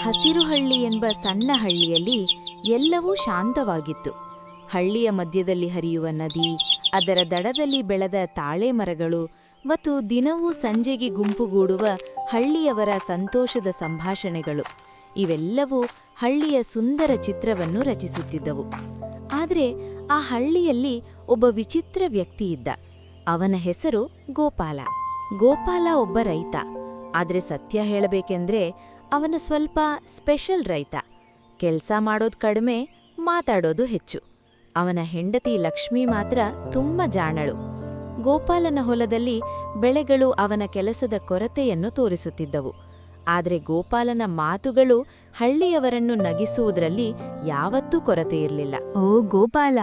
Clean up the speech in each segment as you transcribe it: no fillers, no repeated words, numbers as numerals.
ಹಸಿರುಹಳ್ಳಿ ಎಂಬ ಸಣ್ಣ ಹಳ್ಳಿಯಲ್ಲಿ ಎಲ್ಲವೂ ಶಾಂತವಾಗಿತ್ತು. ಹಳ್ಳಿಯ ಮಧ್ಯದಲ್ಲಿ ಹರಿಯುವ ನದಿ, ಅದರ ದಡದಲ್ಲಿ ಬೆಳೆದ ತಾಳೆ ಮರಗಳು ಮತ್ತು ದಿನವೂ ಸಂಜೆಗೆ ಗುಂಪುಗೂಡುವ ಹಳ್ಳಿಯವರ ಸಂತೋಷದ ಸಂಭಾಷಣೆಗಳು ಇವೆಲ್ಲವೂ ಹಳ್ಳಿಯ ಸುಂದರ ಚಿತ್ರವನ್ನು ರಚಿಸುತ್ತಿದ್ದವು. ಆದರೆ ಆ ಹಳ್ಳಿಯಲ್ಲಿ ಒಬ್ಬ ವಿಚಿತ್ರ ವ್ಯಕ್ತಿ ಇದ್ದ. ಅವನ ಹೆಸರು ಗೋಪಾಲ. ಗೋಪಾಲ ಒಬ್ಬ ರೈತ. ಆದರೆ ಸತ್ಯ ಹೇಳಬೇಕೆಂದ್ರೆ ಅವನು ಸ್ವಲ್ಪ ಸ್ಪೆಷಲ್ ರೈತ. ಕೆಲಸ ಮಾಡೋದು ಕಡಿಮೆ, ಮಾತಾಡೋದು ಹೆಚ್ಚು. ಅವನ ಹೆಂಡತಿ ಲಕ್ಷ್ಮಿ ಮಾತ್ರ ತುಂಬ ಜಾಣಳು. ಗೋಪಾಲನ ಹೊಲದಲ್ಲಿ ಬೆಳೆಗಳು ಅವನ ಕೆಲಸದ ಕೊರತೆಯನ್ನು ತೋರಿಸುತ್ತಿದ್ದವು. ಆದರೆ ಗೋಪಾಲನ ಮಾತುಗಳು ಹಳ್ಳಿಯವರನ್ನು ನಗಿಸುವುದರಲ್ಲಿ ಯಾವತ್ತೂ ಕೊರತೆಯಿರಲಿಲ್ಲ. ಓ ಗೋಪಾಲ,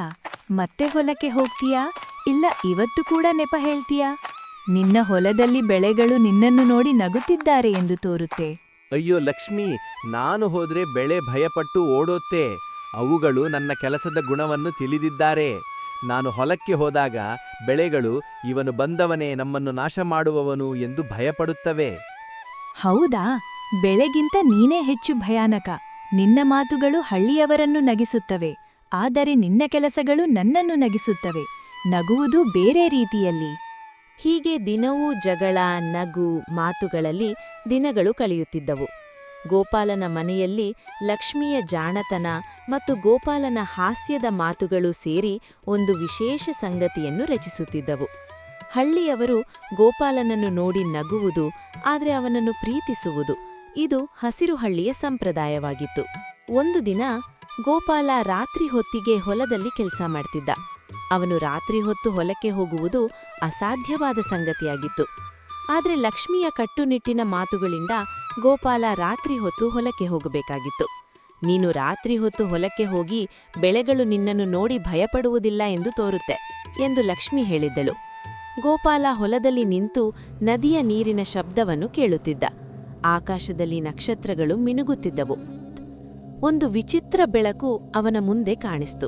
ಮತ್ತೆ ಹೊಲಕ್ಕೆ ಹೋಗ್ತೀಯಾ? ಇಲ್ಲ ಇವತ್ತು ಕೂಡ ನೆಪ ಹೇಳ್ತೀಯಾ? ನಿನ್ನ ಹೊಲದಲ್ಲಿ ಬೆಳೆಗಳು ನಿನ್ನನ್ನು ನೋಡಿ ನಗುತ್ತಿದ್ದಾರೆ ಎಂದು ತೋರುತ್ತೆ. ಅಯ್ಯೋ ಲಕ್ಷ್ಮಿ, ನಾನು ಹೋದ್ರೆ ಬೆಳೆ ಭಯಪಟ್ಟು ಓಡೋತ್ತೆ. ಅವುಗಳು ನನ್ನ ಕೆಲಸದ ಗುಣವನ್ನು ತಿಳಿದಿದ್ದಾರೆ. ನಾನು ಹೊಲಕ್ಕೆ ಹೋದಾಗ ಬೆಳೆಗಳು ಇವನು ಬಂದವನೇ, ನಮ್ಮನ್ನು ನಾಶ ಮಾಡುವವನು ಎಂದು ಭಯಪಡುತ್ತವೆ. ಹೌದಾ? ಬೆಳೆಗಿಂತ ನೀನೇ ಹೆಚ್ಚು ಭಯಾನಕ. ನಿನ್ನ ಮಾತುಗಳು ಹಳ್ಳಿಯವರನ್ನು ನಗಿಸುತ್ತವೆ, ಆದರೆ ನಿನ್ನ ಕೆಲಸಗಳು ನನ್ನನ್ನು ನಗಿಸುತ್ತವೆ. ನಗುವುದು ಬೇರೆ ರೀತಿಯಲ್ಲಿ. ಹೀಗೆ ದಿನವೂ ಜಗಳ, ನಗು, ಮಾತುಗಳಲ್ಲಿ ದಿನಗಳು ಕಳೆಯುತ್ತಿದ್ದವು. ಗೋಪಾಲನ ಮನೆಯಲ್ಲಿ ಲಕ್ಷ್ಮಿಯ ಜಾಣತನ ಮತ್ತು ಗೋಪಾಲನ ಹಾಸ್ಯದ ಮಾತುಗಳು ಸೇರಿ ಒಂದು ವಿಶೇಷ ಸಂಗತಿಯನ್ನು ರಚಿಸುತ್ತಿದ್ದವು. ಹಳ್ಳಿಯವರು ಗೋಪಾಲನನ್ನು ನೋಡಿ ನಗುವುದು, ಆದರೆ ಅವನನ್ನು ಪ್ರೀತಿಸುವುದು ಇದು ಹಸಿರು ಹಳ್ಳಿಯ ಸಂಪ್ರದಾಯವಾಗಿತ್ತು. ಒಂದು ದಿನ ಗೋಪಾಲ ರಾತ್ರಿ ಹೊತ್ತಿಗೆ ಹೊಲದಲ್ಲಿ ಕೆಲಸ ಮಾಡ್ತಿದ್ದ. ಅವನು ರಾತ್ರಿ ಹೊತ್ತು ಹೊಲಕ್ಕೆ ಹೋಗುವುದು ಅಸಾಧ್ಯವಾದ ಸಂಗತಿಯಾಗಿತ್ತು. ಆದರೆ ಲಕ್ಷ್ಮಿಯ ಕಟ್ಟುನಿಟ್ಟಿನ ಮಾತುಗಳಿಂದ ಗೋಪಾಲ ರಾತ್ರಿ ಹೊತ್ತು ಹೊಲಕ್ಕೆ ಹೋಗಬೇಕಾಗಿತ್ತು. ನೀನು ರಾತ್ರಿ ಹೊತ್ತು ಹೊಲಕ್ಕೆ ಹೋಗಿ ಬೆಳೆಗಳು ನಿನ್ನನ್ನು ನೋಡಿ ಭಯಪಡುವುದಿಲ್ಲ ಎಂದು ತೋರುತ್ತೆ ಎಂದು ಲಕ್ಷ್ಮಿ ಹೇಳಿದ್ದಳು. ಗೋಪಾಲ ಹೊಲದಲ್ಲಿ ನಿಂತು ನದಿಯ ನೀರಿನ ಶಬ್ದವನ್ನು ಕೇಳುತ್ತಿದ್ದ. ಆಕಾಶದಲ್ಲಿ ನಕ್ಷತ್ರಗಳು ಮಿನುಗುತ್ತಿದ್ದವು. ಒಂದು ವಿಚಿತ್ರ ಬೆಳಕು ಅವನ ಮುಂದೆ ಕಾಣಿಸ್ತು.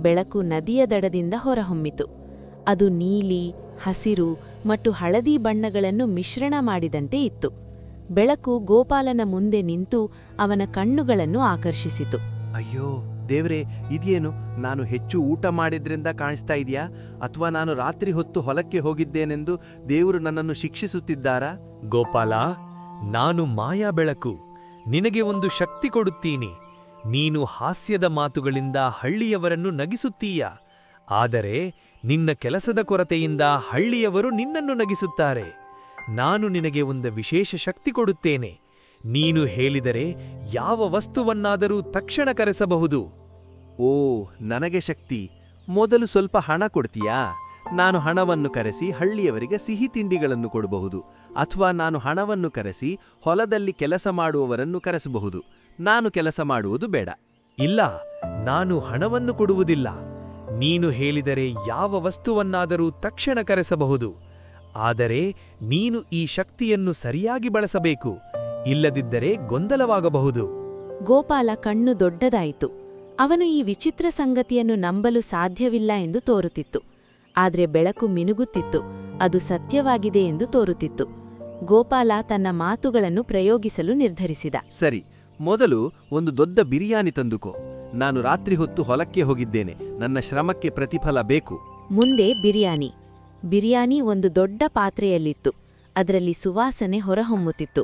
ಬೆಳಕು ನದಿಯ ದಡದಿಂದ ಹೊರಹೊಮ್ಮಿತು. ಅದು ನೀಲಿ, ಹಸಿರು ಮತ್ತು ಹಳದಿ ಬಣ್ಣಗಳನ್ನು ಮಿಶ್ರಣ ಮಾಡಿದಂತೆ ಇತ್ತು. ಬೆಳಕು ಗೋಪಾಲನ ಮುಂದೆ ನಿಂತು ಅವನ ಕಣ್ಣುಗಳನ್ನು ಆಕರ್ಷಿಸಿತು. ಅಯ್ಯೋ ದೇವ್ರೇ, ಇದೇನು? ನಾನು ಹೆಚ್ಚು ಊಟ ಮಾಡಿದ್ರಿಂದ ಕಾಣಿಸ್ತಾ ಇದೆಯಾ? ಅಥವಾ ನಾನು ರಾತ್ರಿ ಹೊತ್ತು ಹೊಲಕ್ಕೆ ಹೋಗಿದ್ದೇನೆಂದು ದೇವರು ನನ್ನನ್ನು ಶಿಕ್ಷಿಸುತ್ತಿದ್ದಾರಾ? ಗೋಪಾಲ, ನಾನು ಮಾಯಾ ಬೆಳಕು. ನಿನಗೆ ಒಂದು ಶಕ್ತಿ ಕೊಡುತ್ತೀನಿ. ನೀನು ಹಾಸ್ಯದ ಮಾತುಗಳಿಂದ ಹಳ್ಳಿಯವರನ್ನು ನಗಿಸುತ್ತೀಯ. ಆದರೆ ನಿನ್ನ ಕೆಲಸದ ಕೊರತೆಯಿಂದ ಹಳ್ಳಿಯವರು ನಿನ್ನನ್ನು ನಗಿಸುತ್ತಾರೆ. ನಾನು ನಿನಗೆ ಒಂದು ವಿಶೇಷ ಶಕ್ತಿ ಕೊಡುತ್ತೇನೆ. ನೀನು ಹೇಳಿದರೆ ಯಾವ ವಸ್ತುವನ್ನಾದರೂ ತಕ್ಷಣ ಕರೆಸಬಹುದು. ಓ, ನನಗೆ ಶಕ್ತಿ. ಮೊದಲು ಸ್ವಲ್ಪ ಹಣ ಕೊಡ್ತೀಯಾ? ನಾನು ಹಣವನ್ನು ಕರೆಸಿ ಹಳ್ಳಿಯವರಿಗೆ ಸಿಹಿ ತಿಂಡಿಗಳನ್ನು ಕೊಡಬಹುದು. ಅಥವಾ ನಾನು ಹಣವನ್ನು ಕರೆಸಿ ಹೊಲದಲ್ಲಿ ಕೆಲಸ ಮಾಡುವವರನ್ನು ಕರೆಸಬಹುದು. ನಾನು ಕೆಲಸ ಮಾಡುವುದು ಬೇಡ. ಇಲ್ಲ, ನಾನು ಹಣವನ್ನು ಕೊಡುವುದಿಲ್ಲ. ನೀನು ಹೇಳಿದರೆ ಯಾವ ವಸ್ತುವನ್ನಾದರೂ ತಕ್ಷಣ ಕರೆಸಬಹುದು. ಆದರೆ ನೀನು ಈ ಶಕ್ತಿಯನ್ನು ಸರಿಯಾಗಿ ಬಳಸಬೇಕು. ಇಲ್ಲದಿದ್ದರೆ ಗೊಂದಲವಾಗಬಹುದು. ಗೋಪಾಲ ಕಣ್ಣು ದೊಡ್ಡದಾಯಿತು. ಅವನು ಈ ವಿಚಿತ್ರ ಸಂಗತಿಯನ್ನು ನಂಬಲು ಸಾಧ್ಯವಿಲ್ಲ ಎಂದು ತೋರುತ್ತಿತ್ತು. ಆದರೆ ಬೆಳಕು ಮಿನುಗುತ್ತಿತ್ತು. ಅದು ಸತ್ಯವಾಗಿದೆ ಎಂದು ತೋರುತ್ತಿತ್ತು. ಗೋಪಾಲ ತನ್ನ ಮಾತುಗಳನ್ನು ಪ್ರಯೋಗಿಸಲು ನಿರ್ಧರಿಸಿದ. ಸರಿ, ಮೊದಲು ಒಂದು ದೊಡ್ಡ ಬಿರಿಯಾನಿ ತಂದುಕೋ. ನಾನು ರಾತ್ರಿ ಹೊತ್ತು ಹೊಲಕ್ಕೆ ಹೋಗಿದ್ದೇನೆ. ನನ್ನ ಶ್ರಮಕ್ಕೆ ಪ್ರತಿಫಲ ಬೇಕು. ಮುಂದೆ ಬಿರಿಯಾನಿ ಒಂದು ದೊಡ್ಡ ಪಾತ್ರೆಯಲ್ಲಿತ್ತು. ಅದರಲ್ಲಿ ಸುವಾಸನೆ ಹೊರಹೊಮ್ಮುತ್ತಿತ್ತು.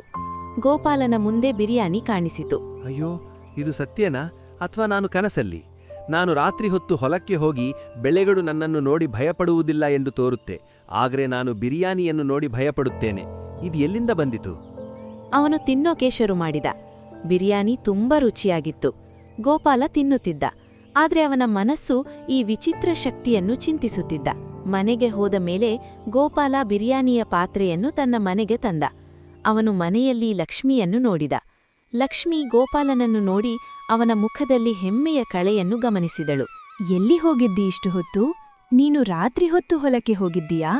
ಗೋಪಾಲನ ಮುಂದೆ ಬಿರಿಯಾನಿ ಕಾಣಿಸಿತು. ಅಯ್ಯೋ, ಇದು ಸತ್ಯನಾ ಅಥವಾ ನಾನು ಕನಸಲ್ಲಿ? ನಾನು ರಾತ್ರಿ ಹೊತ್ತು ಹೊಲಕ್ಕೆ ಹೋಗಿ ಬೆಳೆಗಳು ನನ್ನನ್ನು ನೋಡಿ ಭಯಪಡುವುದಿಲ್ಲ ಎಂದು ತೋರುತ್ತೆ. ಆದರೆ ನಾನು ಬಿರಿಯಾನಿಯನ್ನು ನೋಡಿ ಭಯಪಡುತ್ತೇನೆ. ಇದು ಎಲ್ಲಿಂದ ಬಂದಿತು? ಅವನು ತಿನ್ನೋಕೆ ಶುರು ಮಾಡಿದ. ಬಿರಿಯಾನಿ ತುಂಬಾ ರುಚಿಯಾಗಿತ್ತು. ಗೋಪಾಲ ತಿನ್ನುತ್ತಿದ್ದ. ಆದ್ರೆ ಅವನ ಮನಸ್ಸು ಈ ವಿಚಿತ್ರ ಶಕ್ತಿಯನ್ನು ಚಿಂತಿಸುತ್ತಿದ್ದ. ಮನೆಗೆ ಹೋದ ಮೇಲೆ ಗೋಪಾಲ ಬಿರಿಯಾನಿಯ ಪಾತ್ರೆಯನ್ನು ತನ್ನ ಮನೆಗೆ ತಂದ. ಅವನು ಮನೆಯಲ್ಲಿ ಲಕ್ಷ್ಮಿಯನ್ನು ನೋಡಿದ. ಲಕ್ಷ್ಮಿ ಗೋಪಾಲನನ್ನು ನೋಡಿ ಅವನ ಮುಖದಲ್ಲಿ ಹೆಮ್ಮೆಯ ಕಳೆಯನ್ನು ಗಮನಿಸಿದಳು. ಎಲ್ಲಿ ಹೋಗಿದ್ದಿ ಇಷ್ಟು ಹೊತ್ತು? ನೀನು ರಾತ್ರಿ ಹೊತ್ತು ಹೊಲಕ್ಕೆ ಹೋಗಿದ್ದೀಯಾ?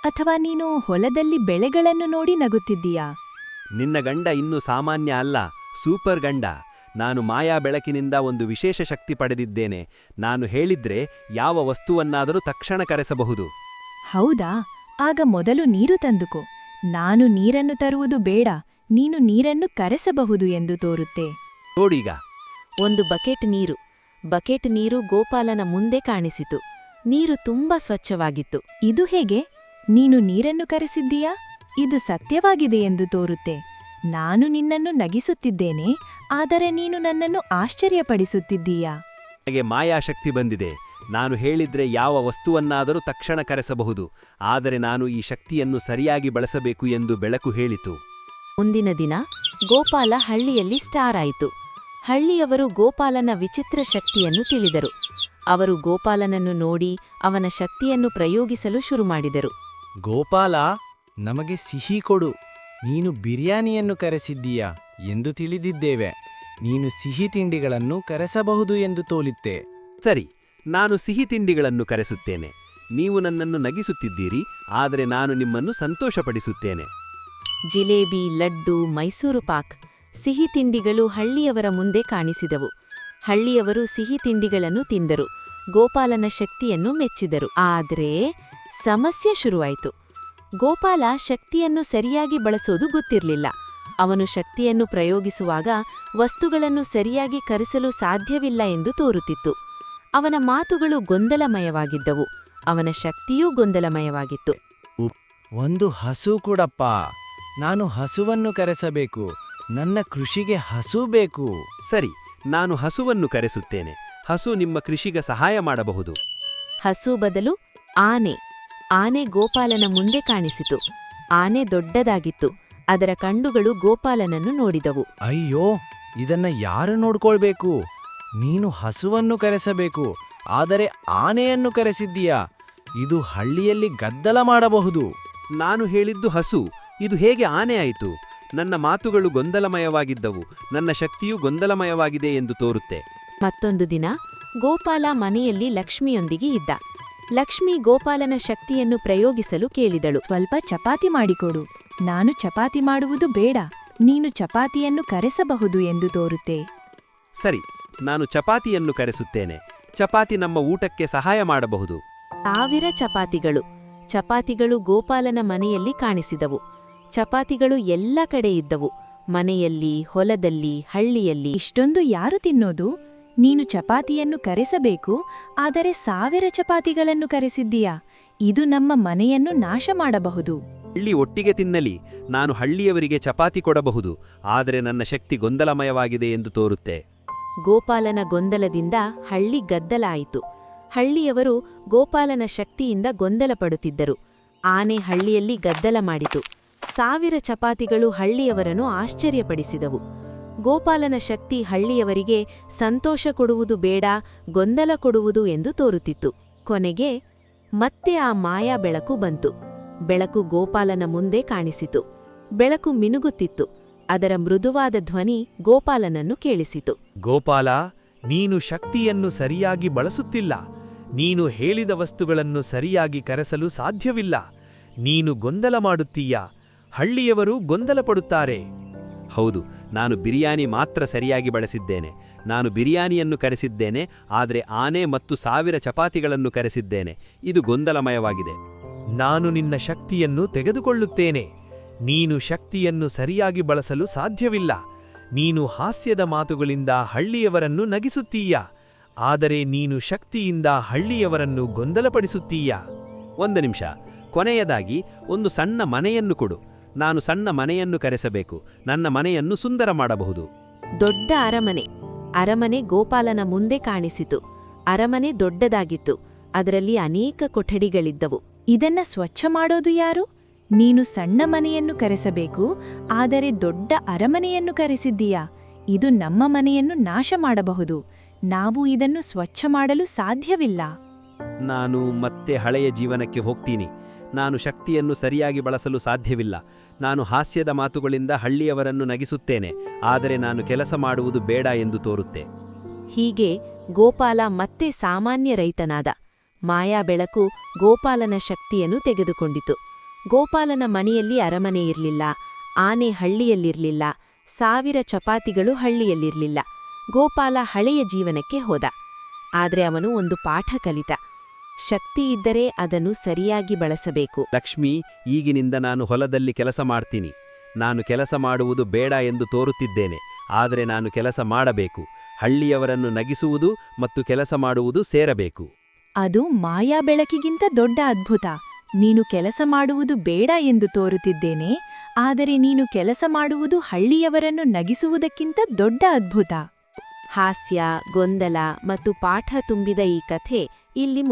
ಅಥವಾ ನೀನು ಹೊಲದಲ್ಲಿ ಬೆಳೆಗಳನ್ನು ನೋಡಿ ನಗುತ್ತಿದ್ದೀಯಾ? ನಿನ್ನ ಗಂಡ ಇನ್ನೂ ಸಾಮಾನ್ಯ ಅಲ್ಲ, ಸೂಪರ್ ಗಂಡ. ನಾನು ಮಾಯಾ ಬೆಳಕಿನಿಂದ ಒಂದು ವಿಶೇಷ ಶಕ್ತಿ ಪಡೆದಿದ್ದೇನೆ. ನಾನು ಹೇಳಿದ್ರೆ ಯಾವ ವಸ್ತುವನ್ನಾದರೂ ತಕ್ಷಣ ಕರೆಸಬಹುದು. ಹೌದಾ? ಆಗ ಮೊದಲು ನೀರು ತಂದುಕೋ. ನಾನು ನೀರನ್ನು ತರುವುದು ಬೇಡ. ನೀನು ನೀರನ್ನು ಕರೆಸಬಹುದು ಎಂದು ತೋರುತ್ತೆ. ನೋಡೀಗ. ಒಂದು ಬಕೆಟ್ ನೀರು ಗೋಪಾಲನ ಮುಂದೆ ಕಾಣಿಸಿತು. ನೀರು ತುಂಬಾ ಸ್ವಚ್ಛವಾಗಿತ್ತು. ಇದು ಹೇಗೆ? ನೀನು ನೀರನ್ನು ಕರೆಸಿದ್ದೀಯಾ? ಇದು ಸತ್ಯವಾಗಿದೆ ಎಂದು ತೋರುತ್ತೆ. ನಾನು ನಿನ್ನನ್ನು ನಗಿಸುತ್ತಿದ್ದೇನೆ, ಆದರೆ ನೀನು ನನ್ನನ್ನು ಆಶ್ಚರ್ಯಪಡಿಸುತ್ತಿದ್ದೀಯಾ? ನನಗೆ ಮಾಯಾಶಕ್ತಿ ಬಂದಿದೆ. ನಾನು ಹೇಳಿದ್ರೆ ಯಾವ ವಸ್ತುವನ್ನಾದರೂ ತಕ್ಷಣ ಕರೆಸಬಹುದು. ಆದರೆ ನಾನು ಈ ಶಕ್ತಿಯನ್ನು ಸರಿಯಾಗಿ ಬಳಸಬೇಕು ಎಂದು ಬೆಳಕು ಹೇಳಿತು. ಮುಂದಿನ ದಿನ ಗೋಪಾಲ ಹಳ್ಳಿಯಲ್ಲಿ ಸ್ಟಾರ್ ಆಯಿತು. ಹಳ್ಳಿಯವರು ಗೋಪಾಲನ ವಿಚಿತ್ರ ಶಕ್ತಿಯನ್ನು ತಿಳಿದರು. ಅವರು ಗೋಪಾಲನನ್ನು ನೋಡಿ ಅವನ ಶಕ್ತಿಯನ್ನು ಪ್ರಯೋಗಿಸಲು ಶುರುಮಾಡಿದರು. ಗೋಪಾಲ, ನಮಗೆ ಸಿಹಿ ಕೊಡು. ನೀನು ಬಿರಿಯಾನಿಯನ್ನು ಕರೆಸಿದ್ದೀಯಾ ಎಂದು ತಿಳಿದಿದ್ದೇವೆ. ನೀನು ಸಿಹಿ ತಿಂಡಿಗಳನ್ನು ಕರೆಸಬಹುದು ಎಂದು ತೋಲಿತ್ತೆ. ಸರಿ, ನಾನು ಸಿಹಿ ತಿಂಡಿಗಳನ್ನು ಕರೆಸುತ್ತೇನೆ. ನೀವು ನನ್ನನ್ನು ನಗಿಸುತ್ತಿದ್ದೀರಿ, ಆದರೆ ನಾನು ನಿಮ್ಮನ್ನು ಸಂತೋಷಪಡಿಸುತ್ತೇನೆ. ಜಿಲೇಬಿ, ಲಡ್ಡು, ಮೈಸೂರು ಪಾಕ್ ಸಿಹಿ ತಿಂಡಿಗಳು ಹಳ್ಳಿಯವರ ಮುಂದೆ ಕಾಣಿಸಿದವು. ಹಳ್ಳಿಯವರು ಸಿಹಿ ತಿಂಡಿಗಳನ್ನು ತಿಂದರು. ಗೋಪಾಲನ ಶಕ್ತಿಯನ್ನು ಮೆಚ್ಚಿದರು. ಆದರೆ ಸಮಸ್ಯೆ ಶುರುವಾಯಿತು. ಗೋಪಾಲ ಶಕ್ತಿಯನ್ನು ಸರಿಯಾಗಿ ಬಳಸೋದು ಗೊತ್ತಿರಲಿಲ್ಲ. ಅವನು ಶಕ್ತಿಯನ್ನು ಪ್ರಯೋಗಿಸುವಾಗ ವಸ್ತುಗಳನ್ನು ಸರಿಯಾಗಿ ಕರೆಸಲು ಸಾಧ್ಯವಿಲ್ಲ ಎಂದು ತೋರುತ್ತಿತ್ತು. ಅವನ ಮಾತುಗಳು ಗೊಂದಲಮಯವಾಗಿದ್ದವು. ಅವನ ಶಕ್ತಿಯೂ ಗೊಂದಲಮಯವಾಗಿತ್ತು. ಒಂದು ಹಸು ಕೊಡಪ್ಪ. ನಾನು ಹಸುವನ್ನು ಕರೆಸಬೇಕು. ನನ್ನ ಕೃಷಿಗೆ ಹಸು ಬೇಕು. ಸರಿ, ನಾನು ಹಸುವನ್ನು ಕರೆಸುತ್ತೇನೆ. ಹಸು ನಿಮ್ಮ ಕೃಷಿಗೆ ಸಹಾಯ ಮಾಡಬಹುದು. ಹಸು ಬದಲು ಆನೆ ಗೋಪಾಲನ ಮುಂದೆ ಕಾಣಿಸಿತು. ಆನೆ ದೊಡ್ಡದಾಗಿತ್ತು. ಅದರ ಕಣ್ಣುಗಳು ಗೋಪಾಲನನ್ನು ನೋಡಿದವು. ಅಯ್ಯೋ, ಇದನ್ನ ಯಾರು ನೋಡ್ಕೊಳ್ಬೇಕು? ನೀನು ಹಸುವನ್ನು ಕರೆಸಬೇಕು, ಆದರೆ ಆನೆಯನ್ನು ಕರೆಸಿದ್ದೀಯಾ? ಇದು ಹಳ್ಳಿಯಲ್ಲಿ ಗದ್ದಲ ಮಾಡಬಹುದು. ನಾನು ಹೇಳಿದ್ದು ಹಸು, ಇದು ಹೇಗೆ ಆನೆ ಆಯಿತು? ನನ್ನ ಮಾತುಗಳು ಗೊಂದಲಮಯವಾಗಿದ್ದವು. ನನ್ನ ಶಕ್ತಿಯೂ ಗೊಂದಲಮಯವಾಗಿದೆ ಎಂದು ತೋರುತ್ತೆ. ಮತ್ತೊಂದು ದಿನ ಗೋಪಾಲ ಮನೆಯಲ್ಲಿ ಲಕ್ಷ್ಮಿಯೊಂದಿಗೆ ಇದ್ದ. ಲಕ್ಷ್ಮಿ ಗೋಪಾಲನ ಶಕ್ತಿಯನ್ನು ಪ್ರಯೋಗಿಸಲು ಕೇಳಿದಳು. ಸ್ವಲ್ಪ ಚಪಾತಿ ಮಾಡಿಕೊಡು. ನಾನು ಚಪಾತಿ ಮಾಡುವುದು ಬೇಡ. ನೀನು ಚಪಾತಿಯನ್ನು ಕರೆಸಬಹುದು ಎಂದು ತೋರುತ್ತೆ. ಸರಿ, ನಾನು ಚಪಾತಿಯನ್ನು ಕರೆಸುತ್ತೇನೆ. ಚಪಾತಿ ನಮ್ಮ ಊಟಕ್ಕೆ ಸಹಾಯ ಮಾಡಬಹುದು. 1000 ಚಪಾತಿಗಳು ಗೋಪಾಲನ ಮನೆಯಲ್ಲಿ ಕಾಣಿಸಿದವು. ಚಪಾತಿಗಳು ಎಲ್ಲ ಕಡೆ ಇದ್ದವು. ಮನೆಯಲ್ಲಿ, ಹೊಲದಲ್ಲಿ, ಹಳ್ಳಿಯಲ್ಲಿ. ಇಷ್ಟೊಂದು ಯಾರು ತಿನ್ನೋದು? ನೀನು ಚಪಾತಿಯನ್ನು ಕರೆಸಬೇಕು, ಆದರೆ 1000 ಚಪಾತಿಗಳನ್ನು ಕರೆಸಿದ್ದೀಯಾ? ಇದು ನಮ್ಮ ಮನೆಯನ್ನು ನಾಶ ಮಾಡಬಹುದು. ಹಳ್ಳಿ ಒಟ್ಟಿಗೆ ತಿನ್ನಲಿ. ನಾನು ಹಳ್ಳಿಯವರಿಗೆ ಚಪಾತಿ ಕೊಡಬಹುದು, ಆದರೆ ನನ್ನ ಶಕ್ತಿ ಗೊಂದಲಮಯವಾಗಿದೆ ಎಂದು ತೋರುತ್ತೆ. ಗೋಪಾಲನ ಗೊಂದಲದಿಂದ ಹಳ್ಳಿ ಗದ್ದಲ ಆಯಿತು. ಹಳ್ಳಿಯವರು ಗೋಪಾಲನ ಶಕ್ತಿಯಿಂದ ಗೊಂದಲಪಡುತ್ತಿದ್ದರು. ಆನೆ ಹಳ್ಳಿಯಲ್ಲಿ ಗದ್ದಲ ಮಾಡಿತು. 1000 ಚಪಾತಿಗಳು ಹಳ್ಳಿಯವರನ್ನು ಆಶ್ಚರ್ಯಪಡಿಸಿದವು. ಗೋಪಾಲನ ಶಕ್ತಿ ಹಳ್ಳಿಯವರಿಗೆ ಸಂತೋಷ ಕೊಡುವುದು ಬೇಡ, ಗೊಂದಲ ಕೊಡುವುದು ಎಂದು ತೋರುತ್ತಿತ್ತು. ಕೊನೆಗೆ ಮತ್ತೆ ಆ ಮಾಯಾ ಬೆಳಕು ಬಂತು. ಬೆಳಕು ಗೋಪಾಲನ ಮುಂದೆ ಕಾಣಿಸಿತು. ಬೆಳಕು ಮಿನುಗುತ್ತಿತ್ತು. ಅದರ ಮೃದುವಾದ ಧ್ವನಿ ಗೋಪಾಲನನ್ನು ಕೇಳಿಸಿತು. ಗೋಪಾಲ, ನೀನು ಶಕ್ತಿಯನ್ನು ಸರಿಯಾಗಿ ಬಳಸುತ್ತಿಲ್ಲ. ನೀನು ಹೇಳಿದ ವಸ್ತುಗಳನ್ನು ಸರಿಯಾಗಿ ಕರೆಸಲು ಸಾಧ್ಯವಿಲ್ಲ. ನೀನು ಗೊಂದಲ ಮಾಡುತ್ತೀಯಾ? ಹಳ್ಳಿಯವರು ಗೊಂದಲಪಡುತ್ತಾರೆ. ಹೌದು, ನಾನು ಬಿರಿಯಾನಿ ಮಾತ್ರ ಸರಿಯಾಗಿ ಬಳಸಿದ್ದೇನೆ. ನಾನು ಬಿರಿಯಾನಿಯನ್ನು ಕರೆಸಿದ್ದೇನೆ, ಆದರೆ ಆನೆ ಮತ್ತು 1000 ಚಪಾತಿಗಳನ್ನು ಕರೆಸಿದ್ದೇನೆ. ಇದು ಗೊಂದಲಮಯವಾಗಿದೆ. ನಾನು ನಿನ್ನ ಶಕ್ತಿಯನ್ನು ತೆಗೆದುಕೊಳ್ಳುತ್ತೇನೆ. ನೀನು ಶಕ್ತಿಯನ್ನು ಸರಿಯಾಗಿ ಬಳಸಲು ಸಾಧ್ಯವಿಲ್ಲ. ನೀನು ಹಾಸ್ಯದ ಮಾತುಗಳಿಂದ ಹಳ್ಳಿಯವರನ್ನು ನಗಿಸುತ್ತೀಯಾ, ಆದರೆ ನೀನು ಶಕ್ತಿಯಿಂದ ಹಳ್ಳಿಯವರನ್ನು ಗೊಂದಲಪಡಿಸುತ್ತೀಯಾ. 1 ನಿಮಿಷ. ಕೊನೆಯದಾಗಿ ಒಂದು ಸಣ್ಣ ಮನೆಯನ್ನು ಕೊಡು. ನಾನು ಸಣ್ಣ ಮನೆಯನ್ನು ಕರೆಸಬೇಕು. ನನ್ನ ಮನೆಯನ್ನು ಸುಂದರ ಮಾಡಬಹುದು. ದೊಡ್ಡ ಅರಮನೆ ಗೋಪಾಲನ ಮುಂದೆ ಕಾಣಿಸಿತು. ಅರಮನೆ ದೊಡ್ಡದಾಗಿತ್ತು. ಅದರಲ್ಲಿ ಅನೇಕ ಕೊಠಡಿಗಳಿದ್ದವು. ಇದನ್ನ ಸ್ವಚ್ಛ ಮಾಡೋದು ಯಾರು? ನೀನು ಸಣ್ಣ ಮನೆಯನ್ನು ಕರೆಸಬೇಕು, ಆದರೆ ದೊಡ್ಡ ಅರಮನೆಯನ್ನು ಕರೆಸಿದ್ದೀಯಾ? ಇದು ನಮ್ಮ ಮನೆಯನ್ನು ನಾಶ ಮಾಡಬಹುದು. ನಾವು ಇದನ್ನು ಸ್ವಚ್ಛ ಮಾಡಲು ಸಾಧ್ಯವಿಲ್ಲ. ನಾನು ಮತ್ತೆ ಹಳೆಯ ಜೀವನಕ್ಕೆ ಹೋಗ್ತೀನಿ. ನಾನು ಶಕ್ತಿಯನ್ನು ಸರಿಯಾಗಿ ಬಳಸಲು ಸಾಧ್ಯವಿಲ್ಲ. ನಾನು ಹಾಸ್ಯದ ಮಾತುಗಳಿಂದ ಹಳ್ಳಿಯವರನ್ನು ನಗಿಸುತ್ತೇನೆ, ಆದರೆ ನಾನು ಕೆಲಸ ಮಾಡುವುದು ಬೇಡ ಎಂದು ತೋರುತ್ತೆ. ಹೀಗೆ ಗೋಪಾಲ ಮತ್ತೆ ಸಾಮಾನ್ಯ ರೈತನಾದ. ಮಾಯಾ ಬೆಳಕು ಗೋಪಾಲನ ಶಕ್ತಿಯನ್ನು ತೆಗೆದುಕೊಂಡಿತು. ಗೋಪಾಲನ ಮನೆಯಲ್ಲಿ ಅರಮನೆ ಇರಲಿಲ್ಲ, ಆನೆ ಹಳ್ಳಿಯಲ್ಲಿರಲಿಲ್ಲ, 1000 ಚಪಾತಿಗಳು ಹಳ್ಳಿಯಲ್ಲಿರಲಿಲ್ಲ. ಗೋಪಾಲ ಹಳೆಯ ಜೀವನಕ್ಕೆ ಹೋದ. ಆದರೆ ಅವನು ಒಂದು ಪಾಠ ಕಲಿತ. ಶಕ್ತಿ ಇದ್ದರೆ ಅದನ್ನು ಸರಿಯಾಗಿ ಬಳಸಬೇಕು. ಲಕ್ಷ್ಮಿ, ಈಗಿನಿಂದ ನಾನು ಹೊಲದಲ್ಲಿ ಕೆಲಸ ಮಾಡ್ತೀನಿ. ನಾನು ಕೆಲಸ ಮಾಡುವುದು ಬೇಡ ಎಂದು ತೋರುತ್ತಿದ್ದೇನೆ, ಆದರೆ ನಾನು ಕೆಲಸ ಮಾಡಬೇಕು. ಹಳ್ಳಿಯವರನ್ನು ನಗಿಸುವುದು ಮತ್ತು ಕೆಲಸ ಮಾಡುವುದು ಸೇರಬೇಕು. ಅದು ಮಾಯಾ ಬೆಳಕಿಗಿಂತ ದೊಡ್ಡ ಅದ್ಭುತ. ನೀನು ಕೆಲಸ ಮಾಡುವುದು ಬೇಡ ಎಂದು ತೋರುತ್ತಿದ್ದೇನೆ, ಆದರೆ ನೀನು ಕೆಲಸ ಮಾಡುವುದು ಹಳ್ಳಿಯವರನ್ನು ನಗಿಸುವುದಕ್ಕಿಂತ ದೊಡ್ಡ ಅದ್ಭುತ. ಹಾಸ್ಯ, ಗೊಂದಲ ಮತ್ತು ಪಾಠ ತುಂಬಿದ ಈ ಕಥೆ ಇಲ್ಲಿ